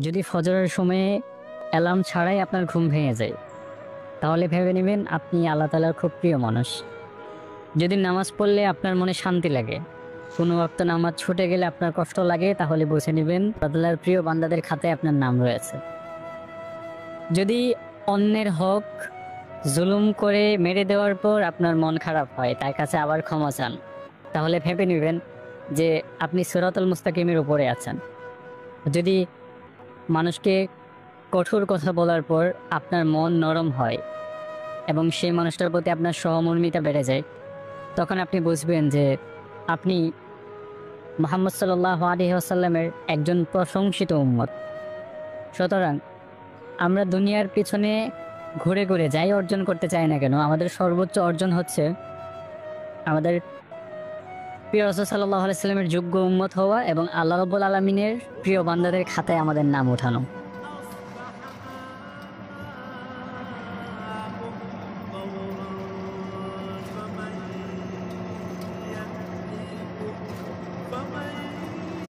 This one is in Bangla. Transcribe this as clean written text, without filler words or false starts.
যদি ফজরের সময়ে অ্যালার্ম ছাড়াই আপনার ঘুম ভেঙে যায়, তাহলে ভেবে নেবেন আপনি আল্লাহ তাআলার খুব প্রিয় মানুষ। যদি নামাজ পড়লে আপনার মনে শান্তি লাগে, কোনো ওয়াক্ত নামাজ ছুটে গেলে আপনার কষ্ট লাগে, তাহলে বুঝে নেবেন আল্লাহ তাআলার প্রিয় বান্দাদের খাতায় আপনার নাম রয়েছে। যদি অন্যের হক জুলুম করে মেরে দেওয়ার পর আপনার মন খারাপ হয়, তার কাছে আবার ক্ষমা চান, তাহলে ভেবে নেবেন যে আপনি সিরাতুল মুস্তাকিমের উপরে আছেন। যদি মানুষকে কঠোর কথা বলার পর আপনার মন নরম হয় এবং সেই মানুষটার প্রতি আপনার সহমর্মিতা বেড়ে যায়, তখন আপনি বুঝবেন যে আপনি মুহাম্মদ সাল্লাল্লাহু আলাইহি ওয়াসাল্লামের একজন প্রশংসিত উম্মত। সুতরাং আমরা দুনিয়ার পিছনে ঘুরে ঘুরে যাই অর্জন করতে চাই না কেন, আমাদের সর্বোচ্চ অর্জন হচ্ছে আমাদের প্রিয় রাসূল সাল্লাল্লাহু আলাইহি ওয়াসাল্লামের যোগ্য উম্মত হওয়া এবং আল্লাহ রাব্বুল আলামিনের প্রিয় বান্দাদের খাতায় আমাদের নাম ওঠানো।